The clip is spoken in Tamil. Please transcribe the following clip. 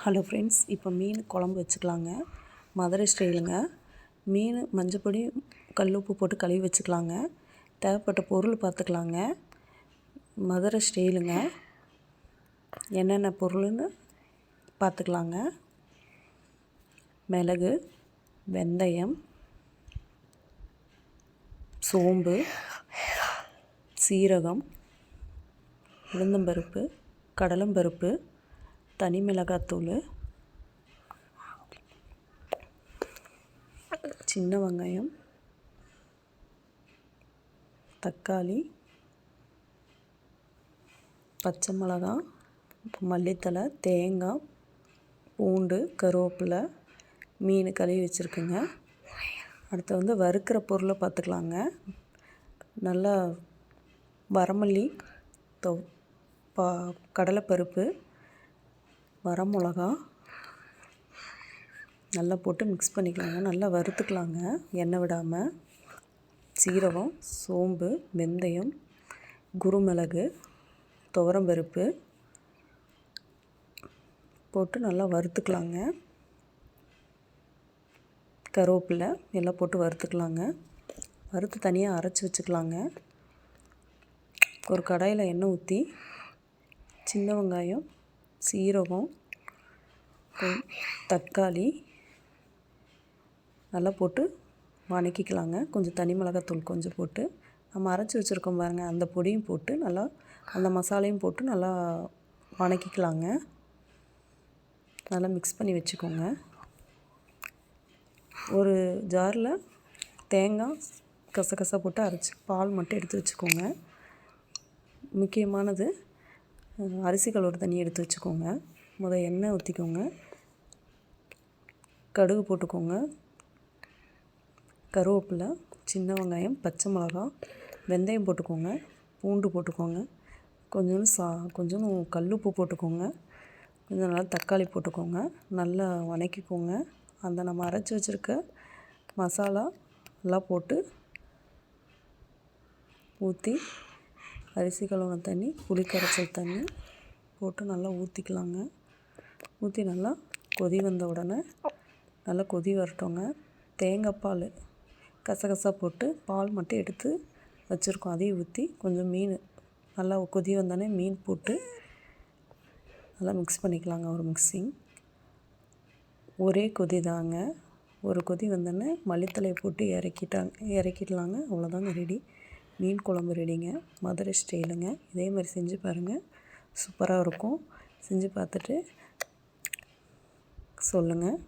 ஹலோ ஃப்ரெண்ட்ஸ், இப்போ மீன் குழம்பு வச்சுக்கலாங்க. மதுரை ஸ்டைலுங்க. மீன் மஞ்சப்பொடி கல் உப்பு போட்டு கழுவி வச்சுக்கலாங்க. தேவைப்பட்ட பொருள் பார்த்துக்கலாங்க. மதுரை ஸ்டைலுங்க. என்னென்ன பொருள்னு பார்த்துக்கலாங்க. மிளகு, வெந்தயம், சோம்பு, சீரகம், உளுந்தம்பருப்பு, கடலம்பருப்பு, தனி மிளகாத்தூள், சின்ன வெங்காயம், தக்காளி, பச்சை மிளகாய், மல்லித்தழை, தேங்காய், பூண்டு, கருவேப்பிலை, மீன் கழுவி வச்சுருக்குங்க. அடுத்து வறுக்கிற பொருளை பார்த்துக்கலாங்க. நல்லா வரமல்லி, கடலைப்பருப்பு, வரமிளகா நல்லா போட்டு மிக்ஸ் பண்ணிக்கலாங்க. நல்லா வறுத்துக்கலாங்க எண்ணெய் விடாமல். சீரகம், சோம்பு, வெந்தயம், குருமிளகு, துவரம்பருப்பு போட்டு நல்லா வறுத்துக்கலாங்க. கருவேப்பிலை எல்லாம் போட்டு வறுத்துக்கலாங்க. வறுத்து தனியாக அரைச்சி வச்சுக்கலாங்க. ஒரு கடாயில் எண்ணெய் ஊற்றி சின்ன வெங்காயம், சீரகம், தக்காளி நல்லா போட்டு வதக்கிக்கலாங்க. கொஞ்சம் தனி மிளகாத்தூள் கொஞ்சம் போட்டு நம்ம அரைச்சி வச்சுருக்கோம் பாருங்கள், அந்த பொடியும் போட்டு நல்லா அந்த மசாலையும் போட்டு நல்லா வதக்கிக்கலாங்க. நல்லா மிக்ஸ் பண்ணி வச்சுக்கோங்க. ஒரு ஜாரில் தேங்காய் கசகசா போட்டு அரைச்சி பால் மட்டும் எடுத்து வச்சுக்கோங்க. முக்கியமானது அரிசி கழுவுற தண்ணி எடுத்து வச்சுக்கோங்க. எண்ணெய் ஊற்றிக்கோங்க. கடுகு போட்டுக்கோங்க. கருவேப்பிலை, சின்ன வெங்காயம், பச்சை மிளகாய், வெந்தயம் போட்டுக்கோங்க. பூண்டு போட்டுக்கோங்க. கொஞ்சம் கல்லுப்பு போட்டுக்கோங்க. கொஞ்சம் நல்லா தக்காளி போட்டுக்கோங்க. நல்லா வதக்கிக்கோங்க. அந்த நம்ம அரைச்சி வச்சுருக்க மசாலா எல்லாம் போட்டு ஊற்றி அரிசி கழுவுன தண்ணி, புளி கரைச்சல் தண்ணி போட்டு நல்லா ஊற்றிக்கலாங்க. ஊற்றி நல்லா கொதி வந்த உடனே நல்லா கொதி வரட்டோங்க. தேங்காய் பால் கசகசா போட்டு பால் மட்டும் எடுத்து வச்சுருக்கோம், அதையும் ஊற்றி கொஞ்சம் மீன் நல்லா கொதி வந்தோடனே மீன் போட்டு நல்லா மிக்ஸ் பண்ணிக்கலாங்க. ஒரு மிக்ஸிங் ஒரே கொதி தாங்க. ஒரு கொதி வந்தோடனே மல்லித்தலையை போட்டு இறக்கிடலாங்க. அவ்வளோதாங்க, ரெடி. மீன் குழம்பு ரெடிங்க. மதுரை ஸ்டைலுங்க. இதே மாதிரி செஞ்சு பாருங்கள், சூப்பராக இருக்கும். செஞ்சு பார்த்துட்டு சொல்லுங்கள்.